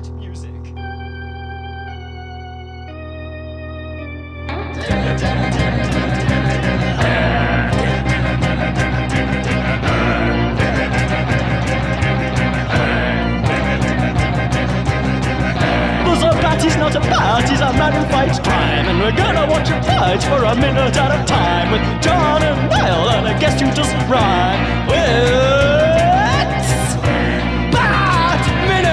Bat music. He's not a bat, he's a man who fights crime. And we're gonna watch him fight for a minute at a time. With John and Niall and a guest who just rhyme. It's Bat Minute!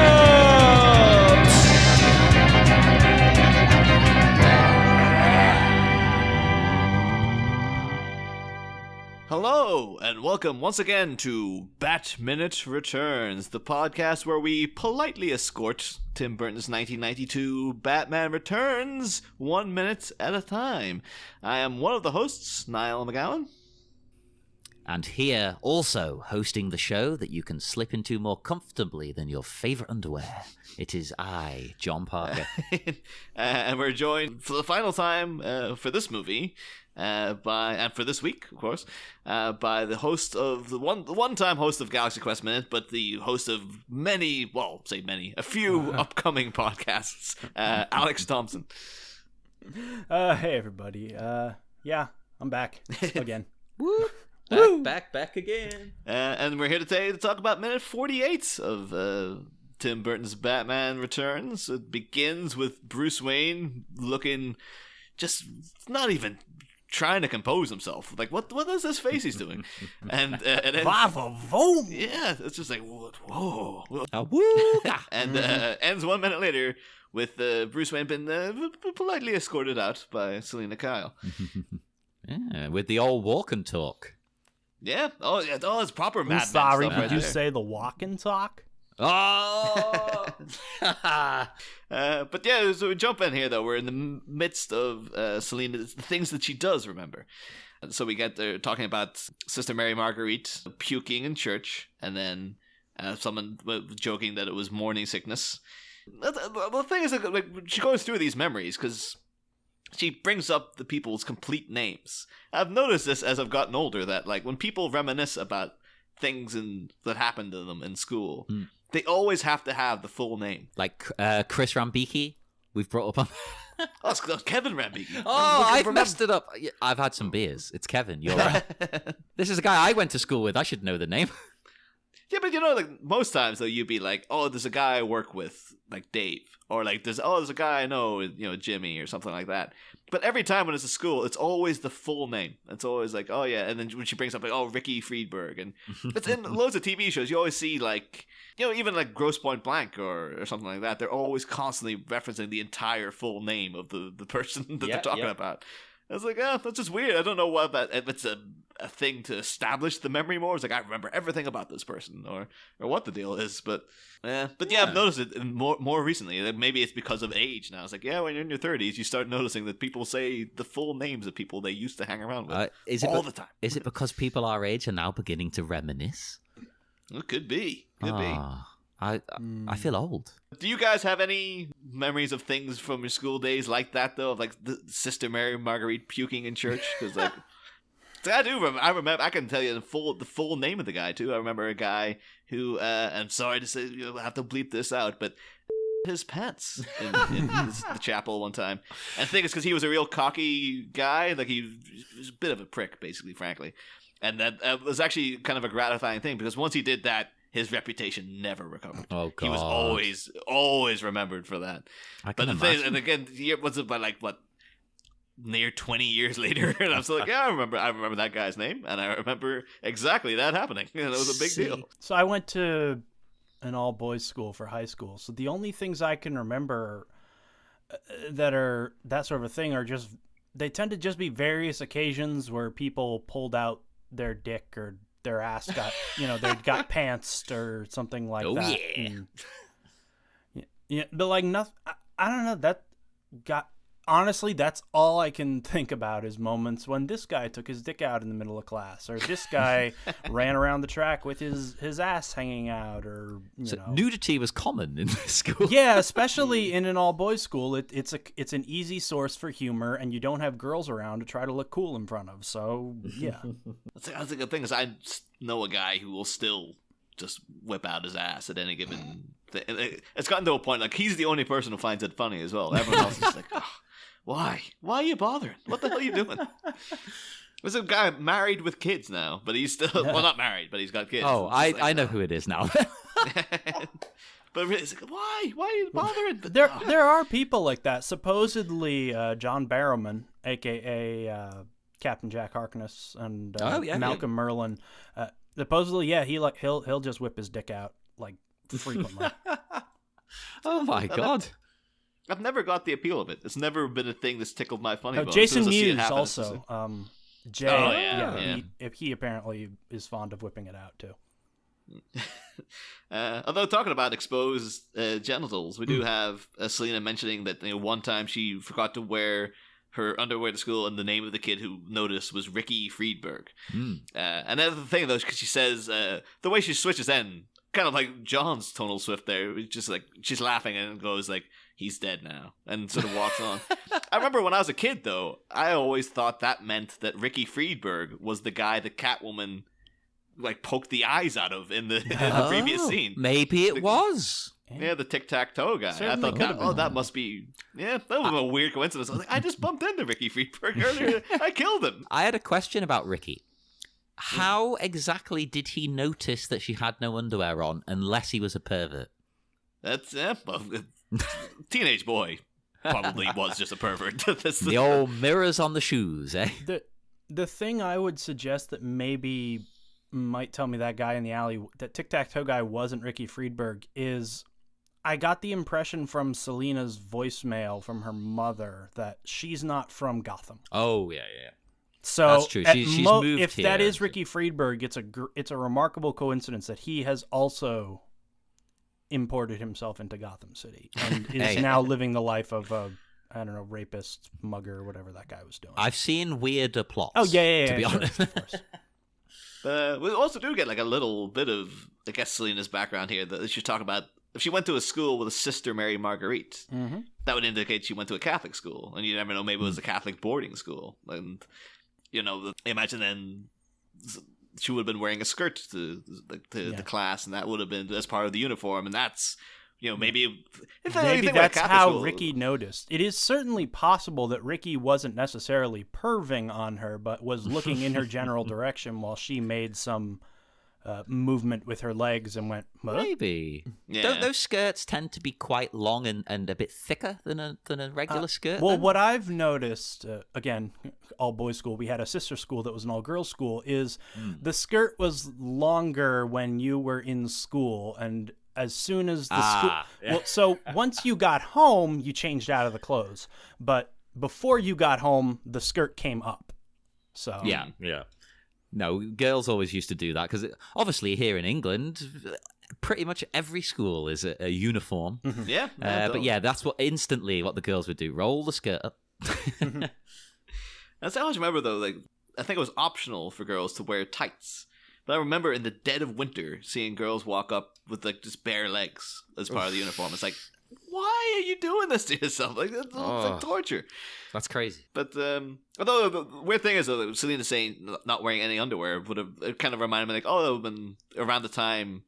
Hello, and welcome once again to Bat Minute Returns, the podcast where we politely escort Tim Burton's 1992 Batman Returns 1 minute at a time. I am one of the hosts, Niall McGowan. And here, also hosting the show that you can slip into more comfortably than your favorite underwear, it is I, John Parker. And we're joined for the final time for this movie, and for this week, of course, by the host of the one-time host of Galaxy Quest Minute, but the host of a few upcoming podcasts, Alex Thompson. Hey everybody. Yeah, I'm back again. Woo! Back again. And we're here today to talk about minute 48 of Tim Burton's Batman Returns. It begins with Bruce Wayne looking just not even trying to compose himself. Like, what is this face he's doing? And ends, yeah, it's just like, whoa. And ends 1 minute later with Bruce Wayne being politely escorted out by Selina Kyle. Yeah, with the old walk and talk. Yeah. Oh, it's proper Mad Men Sorry, stuff right did you there. say the walk and talk? Oh! But yeah, so we jump in here, though. We're in the midst of Selina, the things that she does remember. And so we get there talking about Sister Mary Marguerite puking in church, and then someone joking that it was morning sickness. The thing is, like, she goes through these memories, because she brings up the people's complete names. I've noticed this as I've gotten older, that like when people reminisce about things that happened to them in school, they always have to have the full name. Like Chris Rambiki, we've brought up on... Oh, it's Kevin Rambiki. Oh, I've messed it up. I've had some beers. It's Kevin, you're right. This is a guy I went to school with. I should know the name. Yeah, but you know, like most times though, you'd be like, oh, there's a guy I work with, like Dave, or like there's a guy I know, Jimmy, or something like that. But every time when it's a school, it's always the full name. It's always like, oh yeah, and then when she brings up like, oh, Ricky Friedberg, and it's in loads of TV shows. You always see like, even like Grosse Pointe Blank or something like that. They're always constantly referencing the entire full name of the person that they're talking about. I was like, that's just weird. I don't know if it's a thing to establish the memory more. It's like, I remember everything about this person, or what the deal is. But I've noticed it more recently. Like, maybe it's because of age now. It's like, when you're in your 30s, you start noticing that people say the full names of people they used to hang around with all the time. Is it because people our age are now beginning to reminisce? It could be. I feel old. Do you guys have any memories of things from your school days like that, though? Of like the Sister Mary Marguerite puking in church? Because like, I do remember. I can tell you the full name of the guy too. I remember a guy who, I'm sorry to say, I have to bleep this out, but his pants in the chapel one time. And the thing is, because he was a real cocky guy, like he was a bit of a prick, basically, frankly. And that was actually kind of a gratifying thing, because once he did that, his reputation never recovered. Oh, God. He was always remembered for that. But the thing, and again, what's it by near 20 years later, and I'm still like, I remember that guy's name, and I remember exactly that happening. And it was a big deal. So I went to an all-boys school for high school. So the only things I can remember that are that sort of a thing are just, they tend to just be various occasions where people pulled out their dick or their ass got, they got pantsed or something like that. Oh, yeah. Yeah, but like nothing, I don't know, honestly, that's all I can think about is moments when this guy took his dick out in the middle of class, or this guy ran around the track with his ass hanging out, or nudity was common in this school. Yeah, especially in an all-boys school, it's an easy source for humor, and you don't have girls around to try to look cool in front of. So yeah, that's the good thing is I know a guy who will still just whip out his ass at any given It's gotten to a point like he's the only person who finds it funny as well. Everyone else is like, oh, why are you bothering? What the hell are you doing? There's a guy married with kids now, but he's still well, not married, but he's got kids. Oh, I know who it is now. But really, it's like, why are you bothering? But, There are people like that. Supposedly, John Barrowman, aka Captain Jack Harkness, and Malcolm Merlin. Supposedly, yeah, he'll just whip his dick out like frequently. Oh my god! I've never got the appeal of it. It's never been a thing that's tickled my funny bone. Jason As soon as I see it Mewes happen, also. Jay, Oh, yeah. He apparently is fond of whipping it out too. Although talking about exposed genitals, we do have Selina mentioning that one time she forgot to wear her underwear to school, and the name of the kid who noticed was Ricky Friedberg. And that's the thing, though, because she says the way she switches in, kind of like John's tonal shift there, it's just like she's laughing and goes like, "He's dead now," and sort of walks on. I remember when I was a kid, though, I always thought that meant that Ricky Friedberg was the guy that Catwoman like poked the eyes out of in the previous scene. Maybe it was. Yeah, the tic-tac-toe guy. Certainly I thought, that must be... Yeah, that was a weird coincidence. I was like, I just bumped into Ricky Friedberg earlier. I killed him. I had a question about Ricky. How exactly did he notice that she had no underwear on unless he was a pervert? That's... teenage boy probably was just a pervert. The old mirrors on the shoes, eh? The thing I would suggest that maybe might tell me that guy in the alley, that tic-tac-toe guy wasn't Ricky Friedberg, is... I got the impression from Selina's voicemail from her mother that she's not from Gotham. Oh, yeah. So that's true. She's moved if here. that is Ricky Friedberg, it's a remarkable coincidence that he has also imported himself into Gotham City and is now living the life of a, I don't know, rapist, mugger, whatever that guy was doing. I've seen weirder plots. Oh yeah. To be sure, honest, of course. We also do get like a little bit of, I guess, Selina's background here. That she's talking about. If she went to a school with a sister, Mary Marguerite, that would indicate she went to a Catholic school. And you never know, maybe it was a Catholic boarding school. And, imagine then she would have been wearing a skirt to the class, and that would have been as part of the uniform. And that's, maybe... Maybe that's how Ricky noticed. It is certainly possible that Ricky wasn't necessarily perving on her, but was looking in her general direction while she made some... movement with her legs and went, huh? Maybe. Yeah. Don't those skirts tend to be quite long and a bit thicker than a regular skirt? Well, then? what I've noticed, again, all boys school, we had a sister school that was an all girls school, is the skirt was longer when you were in school, and as soon as the school... Yeah. Well, so once you got home, you changed out of the clothes, but before you got home, the skirt came up. So Yeah. No, girls always used to do that because obviously here in England, pretty much every school is a uniform. Yeah. But yeah, that's what the girls would do. Roll the skirt up. That's how I always remember, though, like, I think it was optional for girls to wear tights. But I remember in the dead of winter seeing girls walk up with, like, just bare legs as part of the uniform. It's like, why are you doing this to yourself? Like, it's like torture. That's crazy. But although the weird thing is, though, Selina saying not wearing any underwear would have, it kind of reminded me, like, oh, that would have been around the time,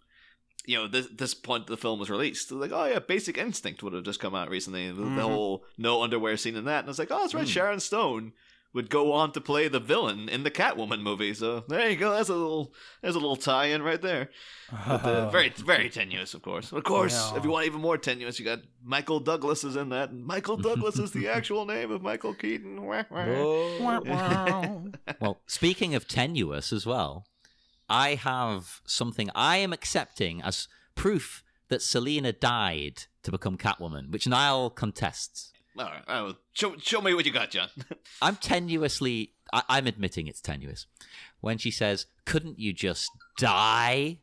this point the film was released. Like, oh yeah, Basic Instinct would have just come out recently. The whole no underwear scene in that. And I was like, oh, that's right, Sharon Stone would go on to play the villain in the Catwoman movie. So there you go. There's a little tie-in right there. But, very, very tenuous, of course. Of course, if you want even more tenuous, you got Michael Douglas is in that. And Michael Douglas is the actual name of Michael Keaton. Well, speaking of tenuous as well, I have something I am accepting as proof that Selina died to become Catwoman, which Niall contests. All right, show me what you got, John. I'm admitting it's tenuous. When she says, couldn't you just die?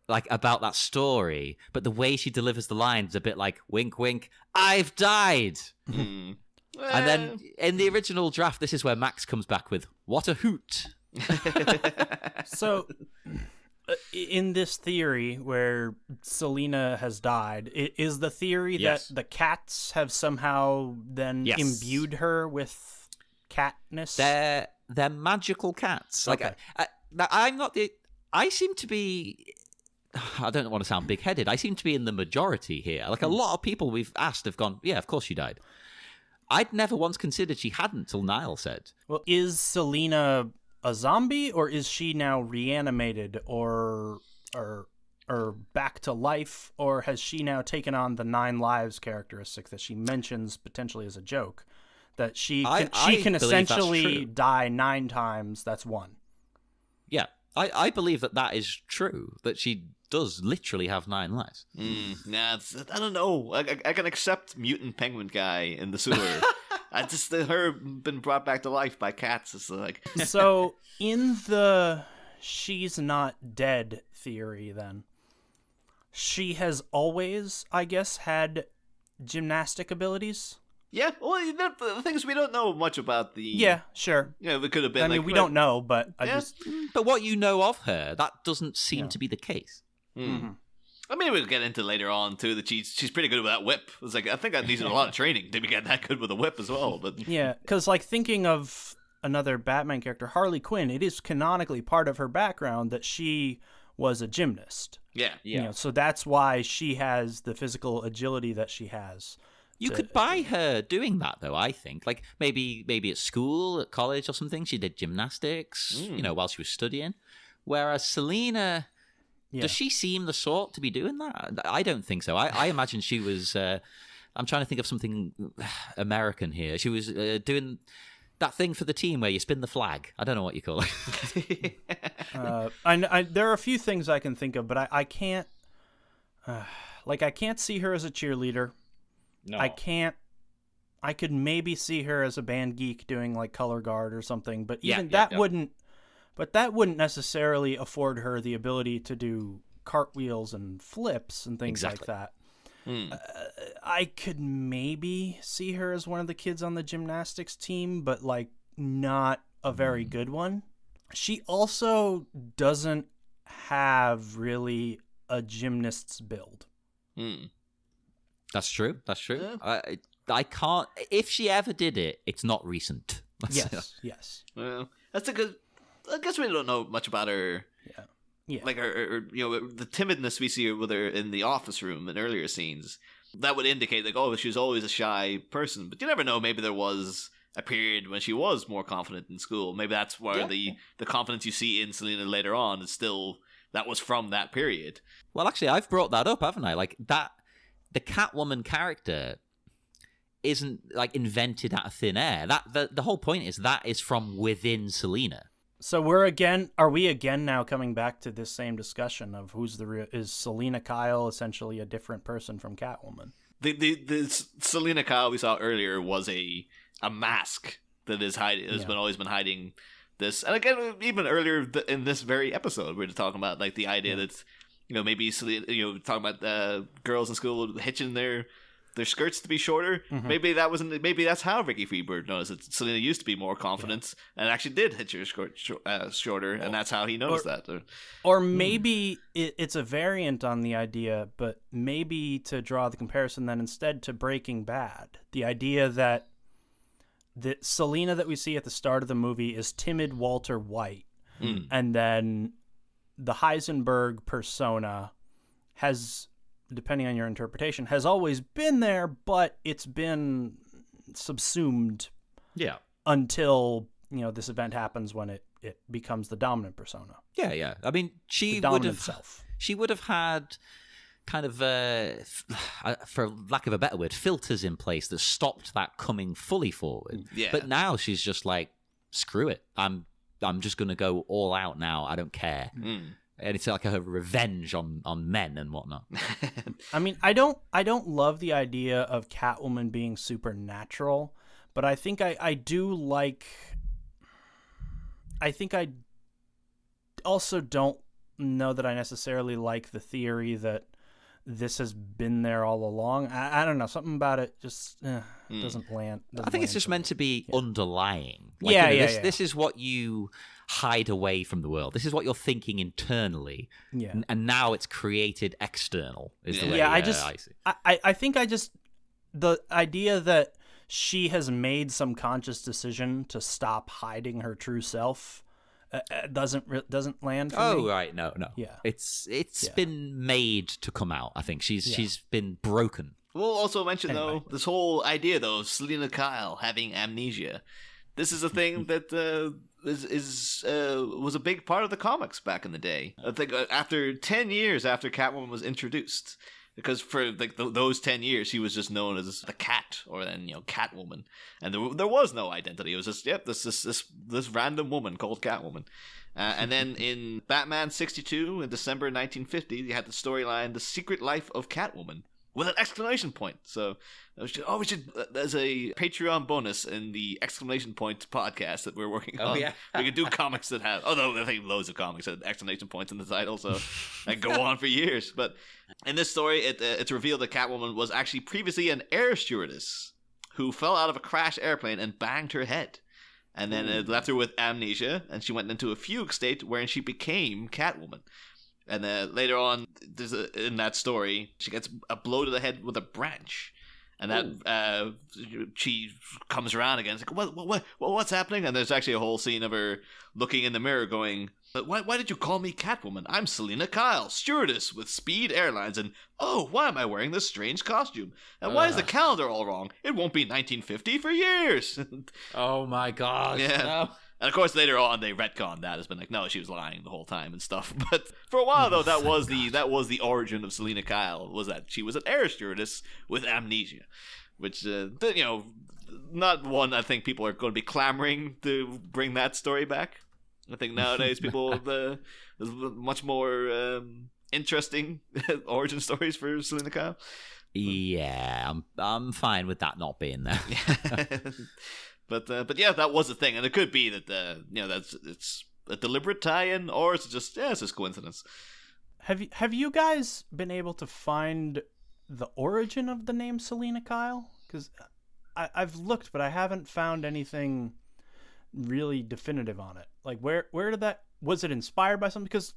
Like, about that story. But the way she delivers the lines is a bit like, wink, wink, I've died. And then in the original draft, this is where Max comes back with, what a hoot. So, in this theory where Selina has died, is the theory that the cats have somehow then imbued her with catness? They're magical cats. Okay. I'm not the... I seem to be I don't want to sound big-headed. I seem to be in the majority here. Like, a lot of people we've asked have gone, yeah, of course she died. I'd never once considered she hadn't till Niall said. Well, is Selina a zombie, or is she now reanimated, or back to life, or has she now taken on the 9 lives characteristic that she mentions potentially as a joke? That she can essentially die 9 times. That's 1. Yeah, I believe that is true. That she does literally have 9 lives. Nah, I don't know. I can accept mutant penguin guy in the sewer. I just her been brought back to life by cats. It's like So in the she's not dead theory, then she has always, I guess, had gymnastic abilities. yeah. Well, the thing is, we don't know much about the. Yeah, sure. Yeah, it could have been. I mean, we don't know, but But what you know of her, that doesn't seem to be the case. I mean, we'll get into later on too that she's pretty good with that whip. It's like I think that needed a lot of training to be get that good with a whip as well. But yeah, because like thinking of another Batman character, Harley Quinn, it is canonically part of her background that she was a gymnast. yeah. You know, so that's why she has the physical agility that she has. You could buy her doing that, though, I think. Like, maybe at school, at college or something, she did gymnastics, while she was studying. Whereas Selina, does she seem the sort to be doing that? I don't think so. I imagine she was... I'm trying to think of something American here. She was doing that thing for the team where you spin the flag. I don't know what you call it. There are a few things I can think of, but I can't... I can't see her as a cheerleader. No. I could maybe see her as a band geek doing like color guard or something, but even wouldn't necessarily afford her the ability to do cartwheels and flips and things like that. I could maybe see her as one of the kids on the gymnastics team, but like not a very good one. She also doesn't have really a gymnast's build. That's true. Yeah. I can't... If she ever did it, it's not recent. Yes. Well, that's a good. I guess we don't know much about her. Yeah. Like her, the timidness we see with her in the office room in earlier scenes. That would indicate like, oh, she was always a shy person. But you never know. Maybe there was a period when she was more confident in school. Maybe that's where the confidence you see in Selina later on is still that was from that period. Well, actually, I've brought that up, haven't I? Like that. The Catwoman character isn't like invented out of thin air. That the whole point is that is from within Selina. So are we again now coming back to this same discussion of who's the real? Is Selina Kyle essentially a different person from Catwoman? The Selina Kyle we saw earlier was a mask that is hiding. Has always been hiding this. And again, even earlier in this very episode, we were talking about like the idea that. Maybe talking about girls in school hitching their skirts to be shorter. Maybe that's how Vicky Freebird noticed that Selina used to be more confident and actually did hitch her skirt shorter, and that's how he noticed that. Or maybe it's a variant on the idea, but maybe to draw the comparison then instead to Breaking Bad, the idea that the Selina that we see at the start of the movie is timid Walter White, and then the Heisenberg persona has, depending on your interpretation, has always been there, but it's been subsumed until, this event happens when it becomes the dominant persona. Yeah. I mean, she would have had kind of, for lack of a better word, filters in place that stopped that coming fully forward. Yeah. But now she's just like, screw it. I'm just going to go all out now. I don't care. And it's like a revenge on men and whatnot. I mean, I don't love the idea of Catwoman being supernatural, but I think I do like... I think I also don't know that I necessarily like the theory that this has been there all along. I don't know. Something about it just doesn't land. I think it's just meant to be underlying. This is what you hide away from the world. This is what you're thinking internally. Yeah. And now it's created external is the way I see it. I think the idea that she has made some conscious decision to stop hiding her true self doesn't land for Oh me. right, no. Yeah. It's been made to come out. I think she's been broken. We'll also mention, though, this whole idea, though, of Selina Kyle having amnesia. This is a thing that was a big part of the comics back in the day. I think after 10 years after Catwoman was introduced, because for like those 10 years she was just known as the Cat, or then Catwoman, and there was no identity. It was just this random woman called Catwoman. And then in Batman 62 in December 1950, you had the storyline The Secret Life of Catwoman, with an exclamation point. So we should there's a Patreon bonus in the exclamation point podcast that we're working on. Yeah. We could do comics that have, although I think loads of comics had exclamation points in the title, so I go on for years. But in this story, it's revealed that Catwoman was actually previously an air stewardess who fell out of a crashed airplane and banged her head. And then it left her with amnesia, and she went into a fugue state wherein she became Catwoman. And later on, in that story, she gets a blow to the head with a branch, and that she comes around again. It's like, what's happening? And there's actually a whole scene of her looking in the mirror, going, "Why did you call me Catwoman? I'm Selina Kyle, stewardess with Speed Airlines, and why am I wearing this strange costume? And why is the calendar all wrong? It won't be 1950 for years." Oh my god! Yeah. No. And of course, later on, they retconned that. It's been like, no, she was lying the whole time and stuff. But for a while, though, that was the origin of Selina Kyle, was that she was an air stewardess with amnesia, which not one I think people are going to be clamoring to bring that story back. I think nowadays people there's much more interesting origin stories for Selina Kyle. Yeah, I'm fine with that not being there. But yeah, that was the thing, and it could be that it's a deliberate tie-in, or it's just coincidence. Have you guys been able to find the origin of the name Selina Kyle? Because I've looked, but I haven't found anything really definitive on it. Like where did that, was it inspired by something? Because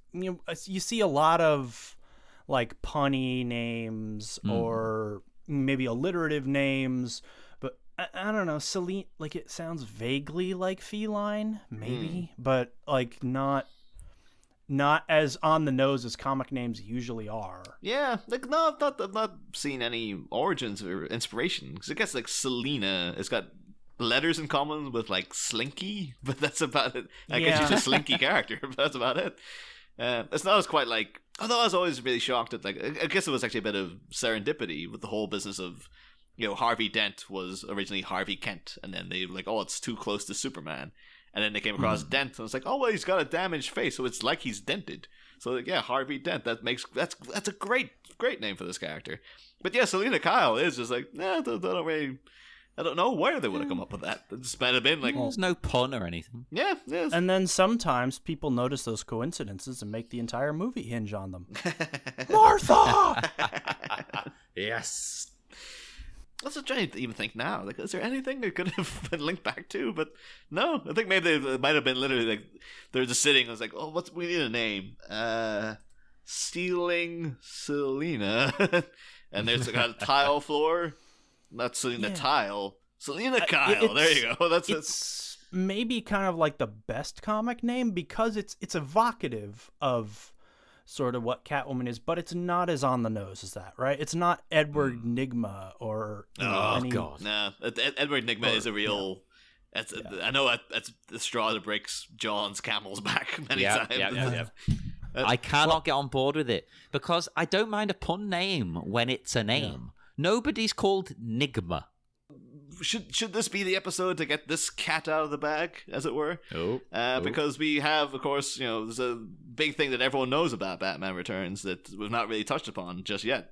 you see a lot of like punny names or maybe alliterative names. I don't know, Selina, like it sounds vaguely like feline, maybe, but like not as on the nose as comic names usually are. Yeah, like no, I've not seen any origins or inspiration. Because I guess like Selina, it's got letters in common with like Slinky, but that's about it. I guess she's a Slinky character, but that's about it. It's not as quite like. Although I was always really shocked at I guess it was actually a bit of serendipity with the whole business of. Harvey Dent was originally Harvey Kent, and then they were like, it's too close to Superman. And then they came across Dent, and it's like, well, he's got a damaged face, so it's like he's dented. So like, yeah, Harvey Dent. That's a great name for this character. But yeah, Selina Kyle is just like, I don't know where they would have come up with that. It just might have been like, there's no pun or anything. Yeah. And then sometimes people notice those coincidences and make the entire movie hinge on them. Martha. Yes. Let's try to even think now. Like, is there anything that could have been linked back to? But no, I think maybe it might have been literally like they're just sitting. I was like, we need a name. Stealing Selina, and there's got a tile floor. Not Selina Tile. Selina Kyle. There you go. It's maybe kind of like the best comic name because it's evocative of sort of what Catwoman is, but it's not as on the nose as that, right? It's not Edward Nygma or God. Nah, Edward Nygma is a real. I know that's the straw that breaks John's camel's back many times. Yeah. I cannot get on board with it because I don't mind a pun name when it's a name. Yeah. Nobody's called Nygma. Should this be the episode to get this cat out of the bag, as it were? Because we have, of course, there's a big thing that everyone knows about Batman Returns that we've not really touched upon just yet.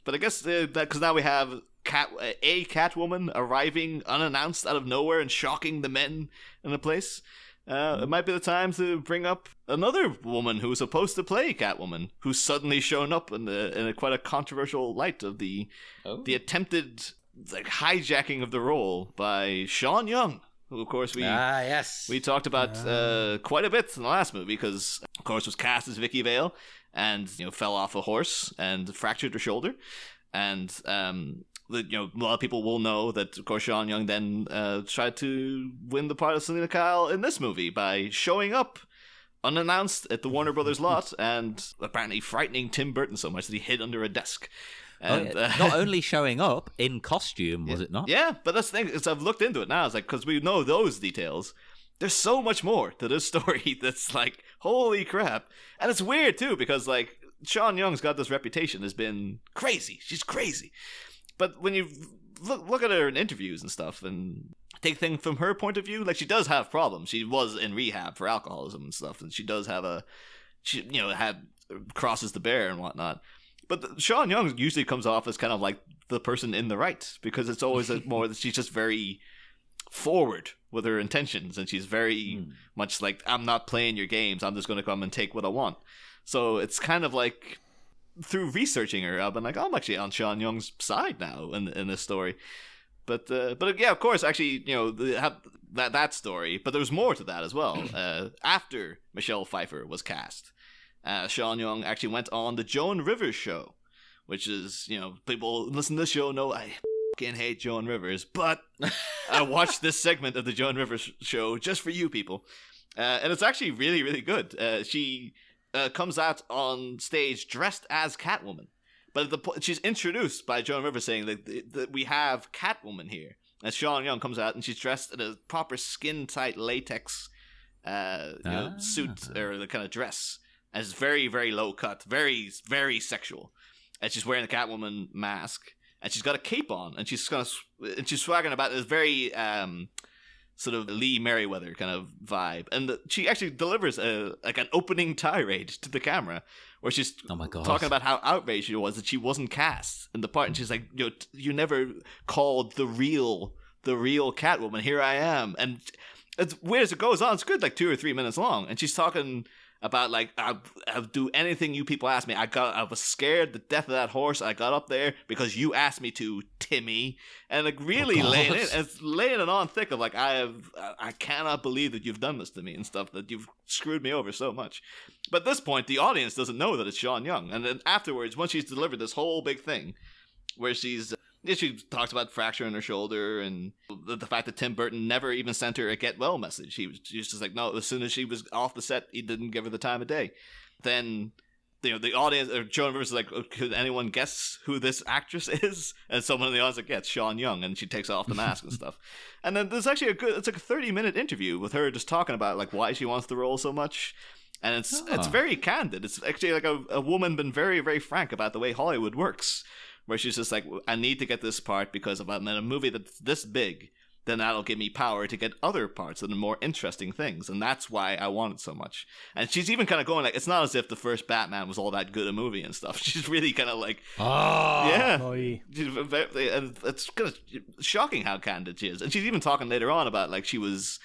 But I guess that because now we have a Catwoman arriving unannounced out of nowhere and shocking the men in the place. It might be the time to bring up another woman who's supposed to play Catwoman, who's suddenly shown up in a quite a controversial light of the attempted hijacking of the role by Sean Young, who of course we talked about quite a bit in the last movie because of course was cast as Vicky Vale and fell off a horse and fractured her shoulder, and a lot of people will know that of course Sean Young then tried to win the part of Selina Kyle in this movie by showing up unannounced at the Warner Brothers lot, and apparently frightening Tim Burton so much that he hid under a desk. And, Not only showing up in costume, was it not? Yeah, but that's the thing, is I've looked into it now. It's like, because we know those details, there's so much more to this story that's like, holy crap. And it's weird, too, because, like, Sean Young's got this reputation as being crazy. She's crazy. But when you look at her in interviews and stuff, and take things from her point of view, like, she does have problems. She was in rehab for alcoholism and stuff, and she does have she, you know, had crosses the bear and whatnot. But Sean Young usually comes off as kind of like the person in the right, because it's always more that she's just very forward with her intentions, and she's very much like, I'm not playing your games, I'm just going to come and take what I want. So it's kind of like, through researching her, I've been like, oh, I'm actually on Sean Young's side now in this story. But yeah, of course, actually, you know, that story, but there was more to that as well. After Michelle Pfeiffer was cast, Sean Young actually went on the Joan Rivers show, which is, you know, people listen to this show know I fucking hate Joan Rivers, but I watched this segment of the Joan Rivers show just for you people, and it's actually really, really good. She comes out on stage dressed as Catwoman, but she's introduced by Joan Rivers saying that we have Catwoman here, and Sean Young comes out and she's dressed in a proper skin-tight latex suit, or the kind of dress. And it's very, very low cut, very, very sexual. And she's wearing the Catwoman mask, and she's got a cape on, and she's she's swaggering about this very sort of Lee Merriweather kind of vibe. And she actually delivers an opening tirade to the camera, where she's talking about how outraged she was that she wasn't cast in the part, and she's like, you never called the real Catwoman. Here I am, and it's weird as it goes on. It's good, like 2 or 3 minutes long, and she's talking about, like, I'll do anything you people ask me. I was scared to death of that horse. I got up there because you asked me to, Timmy. And, like, really laying it on thick of, like, I cannot believe that you've done this to me and stuff, that you've screwed me over so much. But at this point, the audience doesn't know that it's Sean Young. And then afterwards, once she's delivered this whole big thing, where she talks about fracturing her shoulder, and the fact that Tim Burton never even sent her a get well message. She was just like, no, as soon as she was off the set, he didn't give her the time of day. Then, you know, the audience, or Joan Rivers is like, could anyone guess who this actress is? And someone in the audience is like, yeah, it's Sean Young, and she takes off the mask and stuff. And then there's actually it's like a 30-minute interview with her just talking about, like, why she wants the role so much. And it's very candid. It's actually like a woman been very, very frank about the way Hollywood works, where she's just like, I need to get this part because if I'm in a movie that's this big, then that'll give me power to get other parts and the more interesting things. And that's why I want it so much. And she's even kind of going like, it's not as if the first Batman was all that good a movie and stuff. She's really kind of like, yeah. And it's kind of shocking how candid she is. And she's even talking later on about, like, she was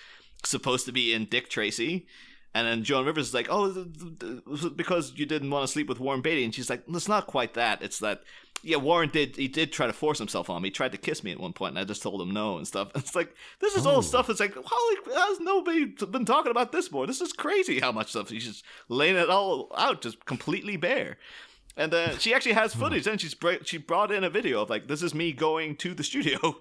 supposed to be in Dick Tracy. And then Joan Rivers is like, oh, because you didn't want to sleep with Warren Beatty. And she's like, it's not quite that. It's that, yeah, Warren did try to force himself on me. He tried to kiss me at one point, and I just told him no and stuff. And it's like, this is all stuff that's like, holy, has nobody been talking about this more? This is crazy how much stuff. She's just laying it all out, just completely bare. And she actually has footage, and she brought in a video of, like, this is me going to the studio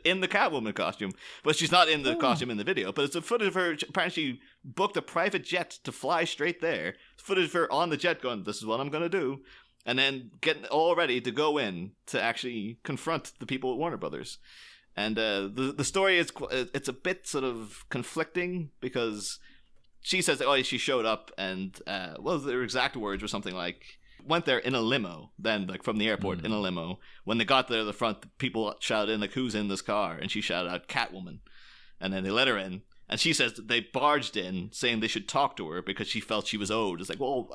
in the Catwoman costume, but she's not in the costume in the video, but it's a footage of her. Apparently she booked a private jet to fly straight there. Footage of her on the jet going, this is what I'm going to do, and then getting all ready to go in to actually confront the people at Warner Brothers. And the story it's a bit sort of conflicting, because she says that, oh, she showed up and their exact words were something like, went there in a limo, then, like, from the airport in a limo. When they got there to the front, people shouted in, like, who's in this car? And she shouted out, Catwoman. And then they let her in. And she says that they barged in, saying they should talk to her because she felt she was owed. It's like, well,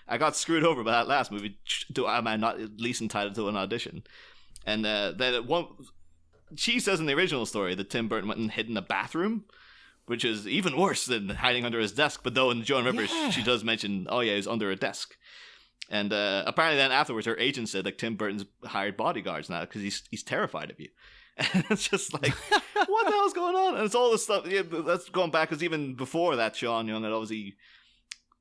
I got screwed over by that last movie. Am I not at least entitled to an audition? And she says in the original story that Tim Burton went and hid in a bathroom, which is even worse than hiding under his desk. But though in Joan Rivers, she does mention, oh yeah, he's under a desk. And apparently then afterwards, her agent said, like, Tim Burton's hired bodyguards now because he's terrified of you. And it's just like, what the hell's going on? And it's all this stuff. Yeah, that's going back, because even before that, Sean Young had obviously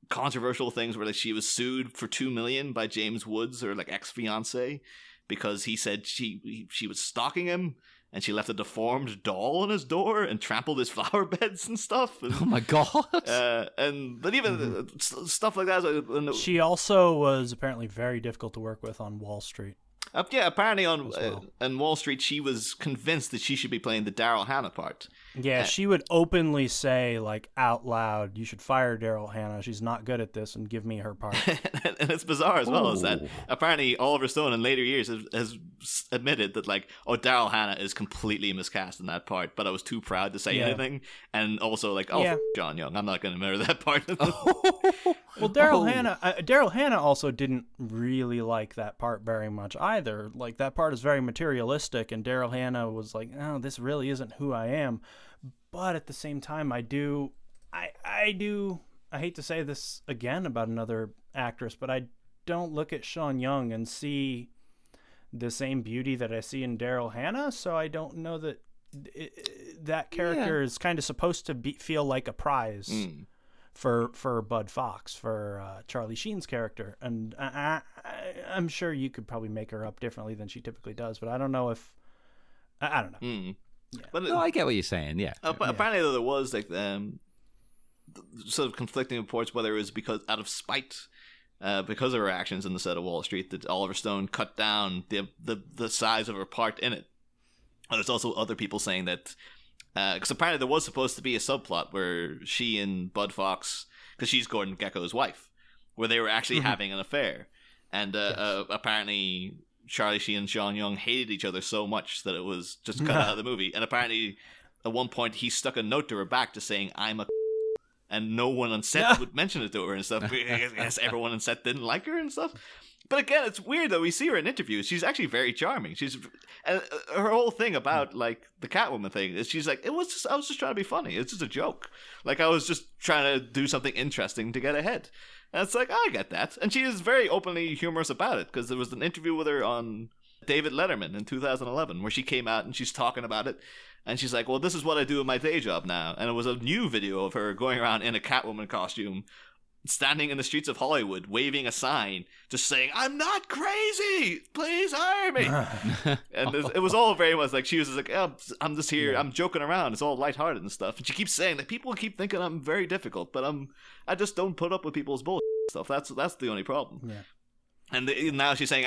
controversial things where, like, she was sued for $2 million by James Woods, her, like, ex-fiance, because he said she was stalking him. and she left a deformed doll on his door and trampled his flower beds and stuff. And, Oh my god. but even stuff like that. She also was apparently very difficult to work with on Wall Street. Yeah, apparently on well. Wall Street, she was convinced that she should be playing the Daryl Hannah part. Yeah, she would openly say, like, out loud, you should fire Daryl Hannah. She's not good at this, and give me her part. And it's bizarre as well, is that Ooh. apparently Oliver Stone in later years has admitted that, like, oh, Daryl Hannah is completely miscast in that part, but I was too proud to say anything. And also, like, oh, Yeah. John Young, I'm not going to mirror that part. Well, Daryl Hannah also didn't really like that part very much either. Like, that part is very materialistic, and Daryl Hannah was like, "Oh, this really isn't who I am." But at the same time, I hate to say this again about another actress, but I don't look at Sean Young and see the same beauty that I see in Daryl Hannah. So I don't know that that character is kind of supposed to feel like a prize. For Bud Fox, for Charlie Sheen's character. And I'm sure you could probably make her up differently than she typically does, but I don't know if... I don't know. Yeah. But No, I get what you're saying, yeah. apparently, though, there was, like, sort of conflicting reports whether it was because out of spite, because of her actions in the set of Wall Street, that Oliver Stone cut down the size of her part in it. And there's also other people saying that... Because apparently there was supposed to be a subplot where she and Bud Fox, because she's Gordon Gekko's wife, where they were actually having an affair. And apparently Charlie Sheen and Sean Young hated each other so much that it was just cut out of the movie. And apparently at one point he stuck a note to her back just saying, "I'm a," and no one on set would mention it to her and stuff. I guess everyone on set didn't like her and stuff. But again, it's weird though. We see her in interviews. She's actually very charming. And her whole thing about, like, the Catwoman thing is she's like, I was just trying to be funny. It's just a joke. Like, I was just trying to do something interesting to get ahead. And it's like, I get that. And she is very openly humorous about it, because there was an interview with her on David Letterman in 2011 where she came out and she's talking about it. And she's like, well, this is what I do in my day job now. And it was a new video of her going around in a Catwoman costume, standing in the streets of Hollywood, waving a sign, just saying, "I'm not crazy, please hire me." And it was all very much like, she was just like, oh, I'm just here, I'm joking around, it's all lighthearted and stuff. And she keeps saying that people keep thinking I'm very difficult, but I just don't put up with people's bullshit stuff. That's the only problem. Yeah. And now she's saying,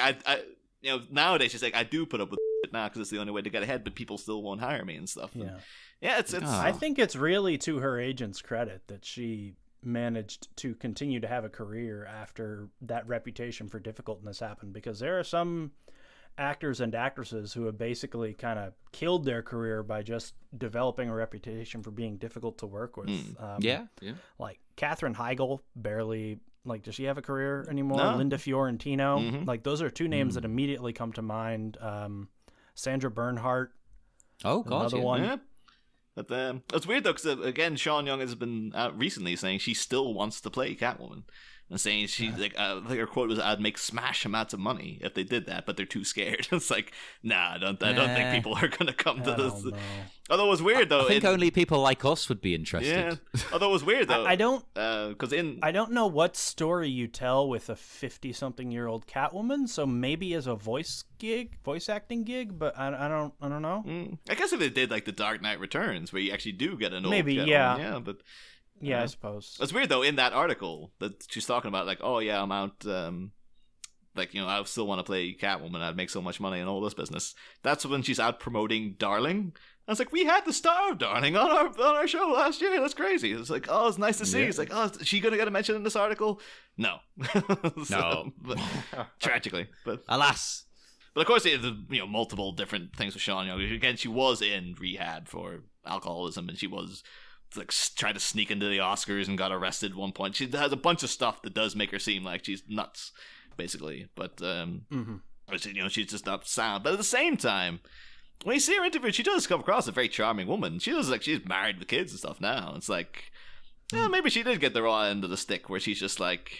nowadays she's like, I do put up with it now because it's the only way to get ahead, but people still won't hire me and stuff. And it's I think it's really to her agent's credit that she managed to continue to have a career after that reputation for difficultness happened, because there are some actors and actresses who have basically kind of killed their career by just developing a reputation for being difficult to work with. Like Katherine Heigl barely, like, does she have a career anymore? No. Linda Fiorentino, like, those are two names that immediately come to mind. Sandra Bernhardt, another one. Yeah. But it's weird though, because again, Sean Young has been out recently saying she still wants to play Catwoman, and saying she like I think her quote was, "I'd make smash amounts of money if they did that, but they're too scared." It's like, nah, I don't think people are gonna come to this. Although it was weird though. I think only people like us would be interested. Yeah. Although it was weird though. I don't know what story you tell with a 50-something-year-old Catwoman. So maybe as a voice acting gig, but I don't know. I guess if they did like the Dark Knight Returns, where you actually do get an old maybe Catwoman, but. Yeah, I suppose. It's weird, though, in that article that she's talking about, like, oh, yeah, I'm out, like, I still want to play Catwoman, I'd make so much money and all this business. That's when she's out promoting Darling. I was like, we had the star of Darling on our show last year. That's crazy. It's like, oh, it's nice to see. It's like, oh, is she going to get a mention in this article? No. No. But, tragically. But alas. But of course, there's multiple different things with Sean. Again, she was in rehab for alcoholism, and she was like tried to sneak into the Oscars and got arrested at one point. She has a bunch of stuff that does make her seem like she's nuts, basically. But she's just not sound. But at the same time, when you see her interviewed, she does come across a very charming woman. She does, like, she's married with kids and stuff now. It's like, maybe she did get the raw end of the stick, where she's just like,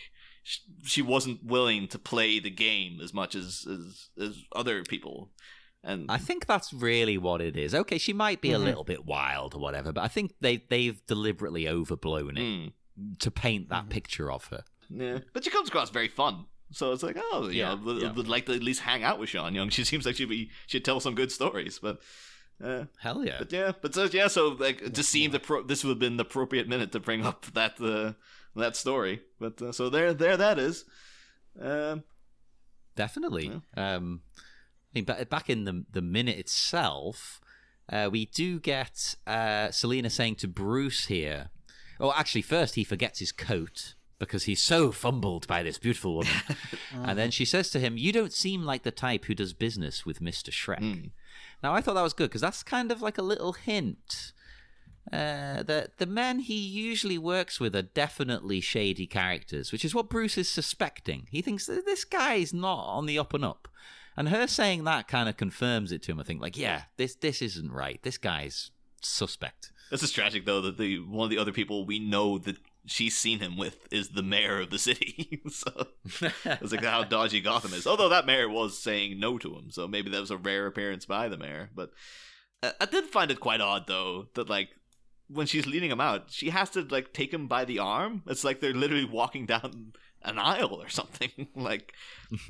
she wasn't willing to play the game as much as other people. And I think that's really what it is. Okay, she might be a little bit wild or whatever, but I think they've deliberately overblown it to paint that picture of her. Yeah, but she comes across very fun. So it's like, would like to at least hang out with Sean Young. She seems like she'd tell some good stories. But Hell yeah. So like it just seemed this would have been the appropriate minute to bring up that story. But so there that is. Definitely. I mean, back in the minute itself, we do get Selina saying to Bruce here. Oh, actually, first he forgets his coat because he's so fumbled by this beautiful woman. And then she says to him, "You don't seem like the type who does business with Mr. Shrek." Now, I thought that was good because that's kind of like a little hint that the men he usually works with are definitely shady characters, which is what Bruce is suspecting. He thinks that this guy's not on the up and up. And her saying that kind of confirms it to him. I think, like, yeah, this isn't right. This guy's suspect. This is tragic, though, that one of the other people we know that she's seen him with is the mayor of the city. So it's like how dodgy Gotham is. Although that mayor was saying no to him, so maybe that was a rare appearance by the mayor. But I did find it quite odd, though, that like when she's leading him out, she has to like take him by the arm. It's like they're literally walking down an aisle or something. Like,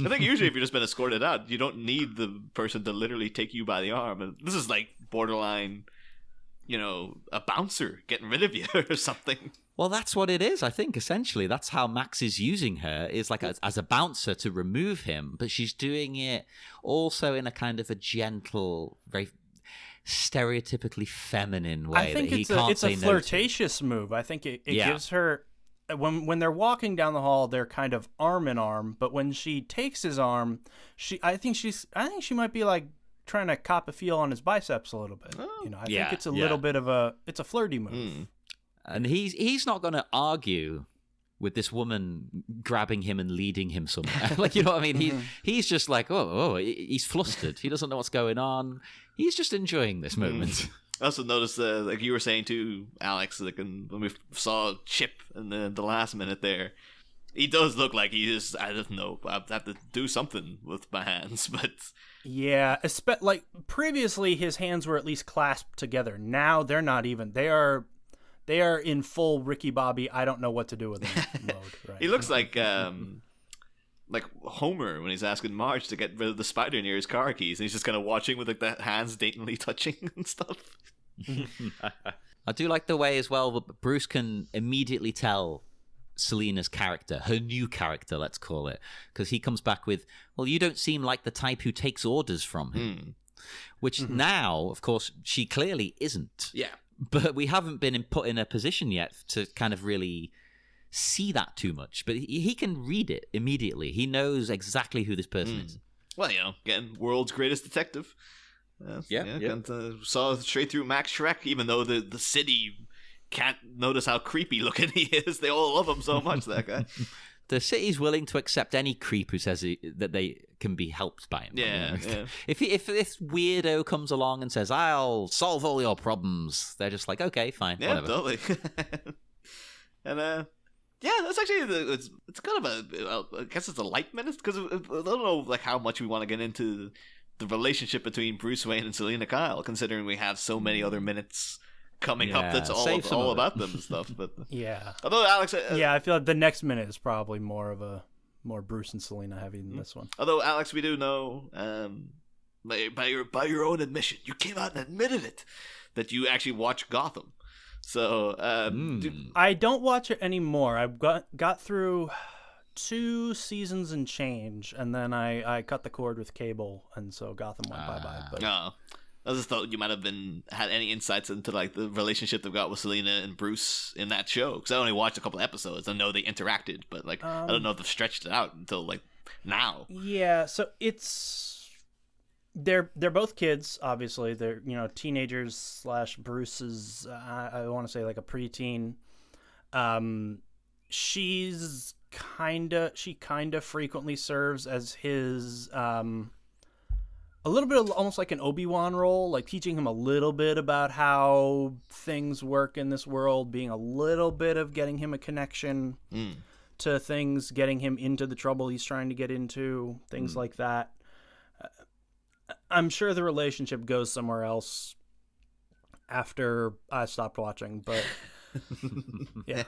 I think usually if you've just been escorted out, you don't need the person to literally take you by the arm. And this is like borderline, a bouncer getting rid of you or something. Well, that's what it is, I think, essentially. That's how Max is using her, is like as a bouncer to remove him, but she's doing it also in a kind of a gentle, very stereotypically feminine way. I think it's a flirtatious move. I think it gives her... When they're walking down the hall, they're kind of arm in arm, but when she takes his arm, I think she might be like trying to cop a feel on his biceps a little bit. I think it's a little bit of it's a flirty move. And he's not going to argue with this woman grabbing him and leading him somewhere. Like, you know what I mean? He's just like, he's flustered. He doesn't know what's going on. He's just enjoying this moment. I also noticed, like you were saying too, Alex, like when we saw Chip in the last minute there, he does look like he is, I don't know, I have to do something with my hands, but... Yeah, like previously his hands were at least clasped together. Now they're not even. They are in full Ricky Bobby, I don't know what to do with him mode. Right? He looks like Homer when he's asking Marge to get rid of the spider near his car keys, and he's just kind of watching with like the hands daintily touching and stuff. I do like the way as well that Bruce can immediately tell Selina's character, her new character, let's call it, because he comes back with, well, you don't seem like the type who takes orders from him. Which now, of course, she clearly isn't. Yeah. But we haven't been put in a position yet to kind of really see that too much. But he can read it immediately. He knows exactly who this person is. Well, again, world's greatest detective. Saw straight through Max Shrek, even though the city can't notice how creepy looking he is. They all love him so much, that guy. The city's willing to accept any creep who says that they can be helped by him. Yeah. If this weirdo comes along and says, "I'll solve all your problems," they're just like, "Okay, fine, whatever." Totally. And that's actually it's kind of I guess it's a light minute, because I don't know like how much we want to get into the relationship between Bruce Wayne and Selina Kyle, considering we have so many other minutes coming up that's all about them and stuff. But although Alex, I feel like the next minute is probably more Bruce and Selina heavy than this one. Although Alex, we do know by your own admission, you came out and admitted it, that you actually watch Gotham. So I don't watch it anymore. I got through 2 seasons and change, and then I cut the cord with cable, and so Gotham went bye-bye. But I just thought you might have had any insights into like the relationship they've got with Selina and Bruce in that show, because I only watched a couple episodes. I know they interacted, but like I don't know if they've stretched it out until like now. Yeah, so they're both kids, obviously. They're teenagers / Bruce is I want to say like a preteen. She kind of frequently serves as his a little bit of almost like an Obi-Wan role, like teaching him a little bit about how things work in this world, being a little bit of getting him a connection to things, getting him into the trouble he's trying to get into, things like that. I'm sure the relationship goes somewhere else after I stopped watching, but yeah.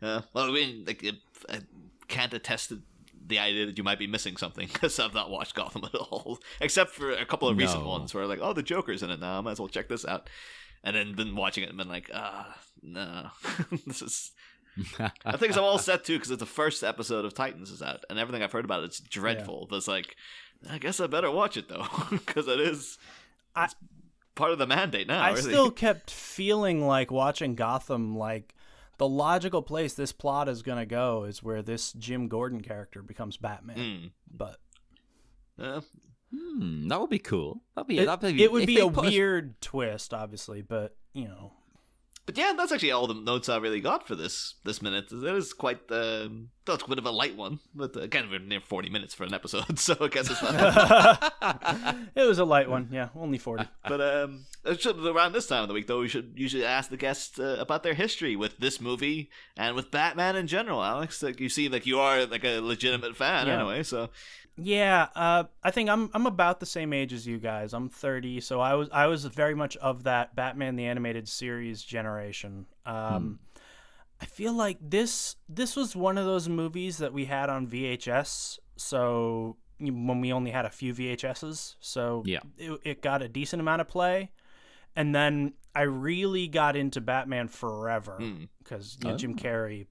Well, I mean, like, I can't attest to the idea that you might be missing something, because I've not watched Gotham at all, except for a couple of recent ones where like, oh, the Joker's in it now, I might as well check this out. And then been watching it and been like, no. This is... I think it's all set too, because it's the first episode of Titans is out, and everything I've heard about it's dreadful. But it's like, I guess I better watch it though, because it's part of the mandate now. I really. still kept feeling like watching Gotham, like the logical place this plot is gonna go is where this Jim Gordon character becomes Batman. But that would be cool. It would be a weird twist, obviously, but you know. But yeah, that's actually all the notes I really got for this minute. It is quite that's a bit of a light one, but again, we're near 40 minutes for an episode, so I guess it's not. It was a light one, yeah, only 40. But around this time of the week, though, we should usually ask the guests about their history with this movie and with Batman in general. Alex, like you seem like you are like a legitimate fan anyway, so. Yeah, I think I'm about the same age as you guys. I'm 30, so I was very much of that Batman the Animated Series generation. I feel like this was one of those movies that we had on VHS. So when we only had a few VHSs, so it got a decent amount of play. And then I really got into Batman Forever because Jim Carrey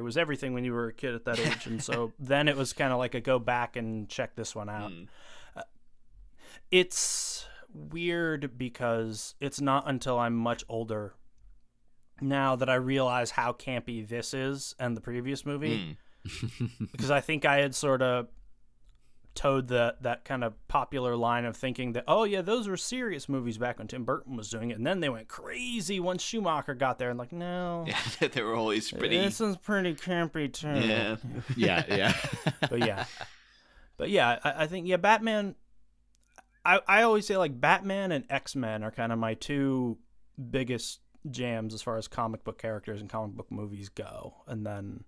was everything when you were a kid at that age, and so then it was kind of like a go back and check this one out. It's weird because it's not until I'm much older now that I realize how campy this is and the previous movie, because I think I had sort of towed that kind of popular line of thinking that, oh yeah, those were serious movies back when Tim Burton was doing it, and then they went crazy once Schumacher got there, and like, no, they were always pretty. This one's pretty campy too. Yeah. but yeah, I think Batman. I always say like Batman and X-Men are kind of my two biggest jams as far as comic book characters and comic book movies go, and then.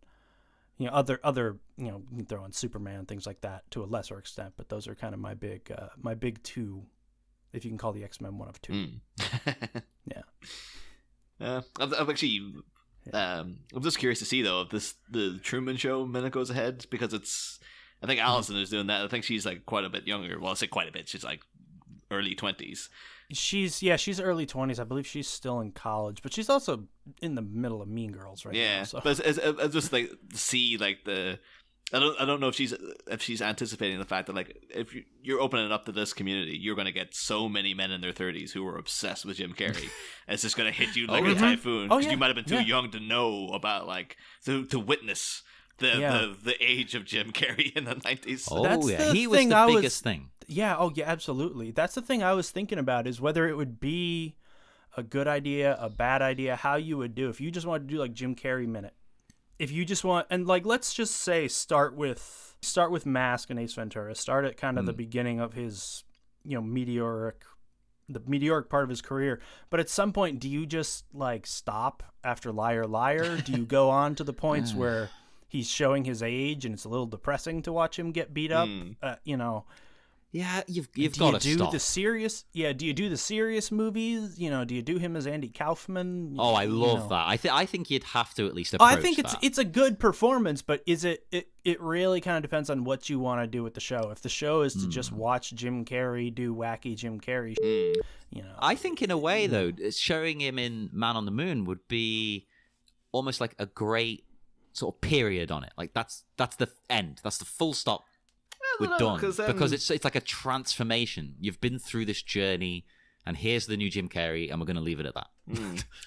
Other you can throw in Superman, things like that to a lesser extent, but those are kind of my big two, if you can call the X-Men one of two. I'm actually I'm just curious to see though if the Truman Show minute goes ahead, because I think Allison is doing that. I think she's like quite a bit younger. Well, I say quite a bit. She's like early 20s. She's early 20s. I believe she's still in college, but she's also in the middle of Mean Girls right now. So. But I just like see like I don't know if she's anticipating the fact that like if you're opening it up to this community, you're going to get so many men in their 30s who are obsessed with Jim Carrey. It's just going to hit you like a typhoon, because you might have been too young to know about like to witness the age of Jim Carrey in the 90s. He was the biggest thing. Yeah, absolutely. That's the thing I was thinking about, is whether it would be a good idea, a bad idea, how you would do if you just wanted to do like Jim Carrey minute. If you just want, and like let's just say start with Mask and Ace Ventura. Start at kind of the beginning of his meteoric part of his career. But at some point, do you just like stop after Liar Liar? Do you go on to the points where he's showing his age and it's a little depressing to watch him get beat up? Yeah, you've got to stop. Do you do the serious movies? Do you do him as Andy Kaufman? Oh, I love that. I think you'd have to at least approach I think it's a good performance, but it really kind of depends on what you want to do with the show. If the show is to just watch Jim Carrey do wacky Jim Carrey, I think in a way though, showing him in Man on the Moon would be almost like a great sort of period on it. Like that's the end. That's the full stop. We're done, because it's like a transformation. You've been through this journey, and here's the new Jim Carrey, and we're going to leave it at that.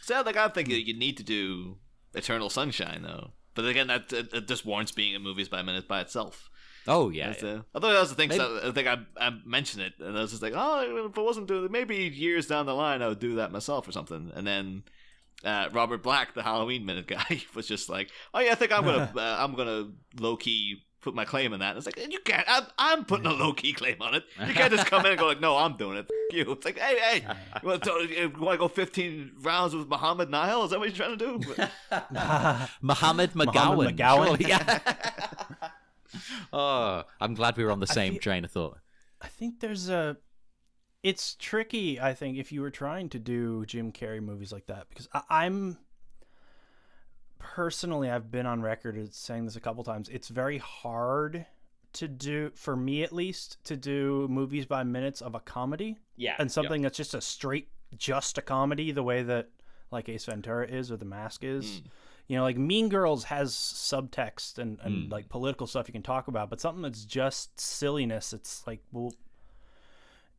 So, like, I think you need to do Eternal Sunshine, though. But again, that just warrants being in movies by minute by itself. Oh yeah. I thought that was the thing. I think I mentioned it, and I was just like, oh, if I wasn't doing it, maybe years down the line, I would do that myself or something. And then Robert Black, the Halloween minute guy, was just like, oh yeah, I think I'm gonna low key put my claim in that. And it's like, you can't. I'm putting a low key claim on it. You can't just come in and go like, no, I'm doing it. F you. It's like, hey, you want to go 15 rounds with Muhammad Nile? Is that what you're trying to do? Muhammad McGowan. Yeah. Oh, I'm glad we were on the same train of thought. I think it's tricky, I think, if you were trying to do Jim Carrey movies like that, because I'm personally, I've been on record as saying this a couple times. It's very hard to do, for me at least, to do movies by minutes of a comedy. Yeah. And something that's just just a comedy, the way that like Ace Ventura is or The Mask is. You know, like Mean Girls has subtext and like political stuff you can talk about, but something that's just silliness, it's like, well,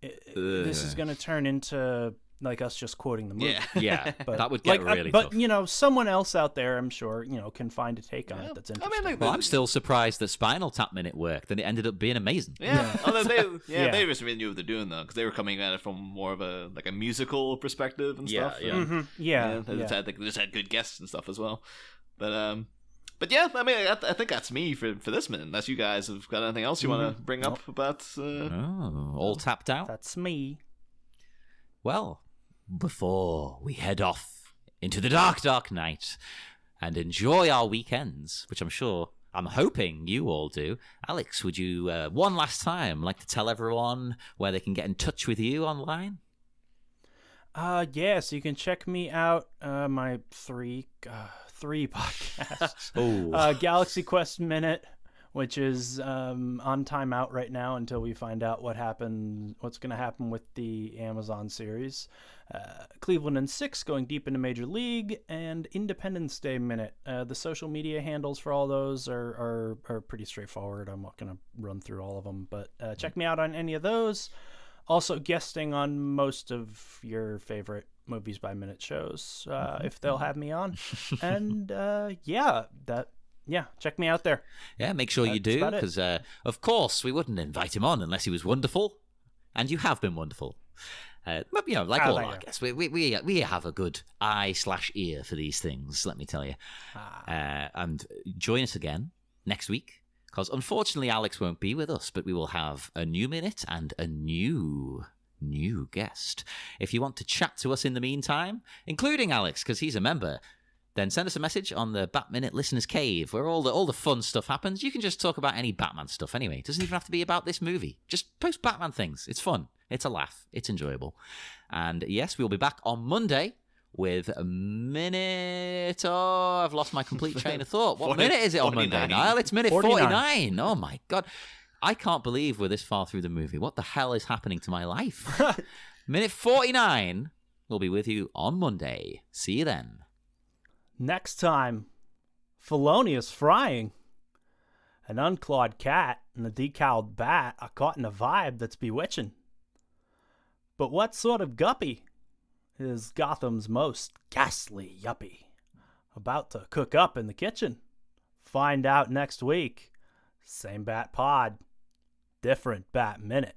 this is going to turn into like us just quoting the movie. Yeah, But, that would get really but tough. you know, someone else out there, I'm sure, you know, can find a take on it that's interesting. Well, I'm still surprised that Spinal Tap Minute worked, and it ended up being amazing. Yeah, although Yeah. they just really knew what they're doing though, because they were coming at it from more of a like a musical perspective and stuff. Yeah. and, they just had good guests and stuff as well. But yeah, I mean, I think that's me for this minute. Unless you guys have got anything else you want to bring up about. All tapped out. That's me. Well, before we head off into the dark, dark night and enjoy our weekends, which I'm hoping you all do, Alex, would you one last time like to tell everyone where they can get in touch with you online? Yeah, so you can check me out, my three podcasts. Galaxy Quest Minute, which is on timeout right now until we find out what's going to happen with the Amazon series. Cleveland and Six, going deep into Major League, and Independence Day Minute. The social media handles for all those are pretty straightforward. I'm not going to run through all of them, but check me out on any of those. Also guesting on most of your favorite movies by minute shows, if they'll have me on. And check me out there. Yeah, make sure you do, because of course we wouldn't invite him on unless he was wonderful, and you have been wonderful. But, you know, like all our guests, we have a good eye/ear for these things, let me tell you. And join us again next week, because unfortunately Alex won't be with us, but we will have a new minute and a new guest. If you want to chat to us in the meantime, including Alex, because he's a member, then send us a message on the Bat Minute Listeners Cave, where all the fun stuff happens. You can just talk about any Batman stuff anyway. It doesn't even have to be about this movie. Just post Batman things. It's fun. It's a laugh. It's enjoyable. And yes, we'll be back on Monday with a minute. Oh, I've lost my complete train of thought. What minute is it on Monday, Niall? It's minute 49. Oh my God. I can't believe we're this far through the movie. What the hell is happening to my life? Minute 49. We'll be with you on Monday. See you then. Next time, felonious frying. An unclawed cat and a decowled bat are caught in a vibe that's bewitching. But what sort of guppy is Gotham's most ghastly yuppie about to cook up in the kitchen? Find out next week. Same Bat Pod, different Bat Minute.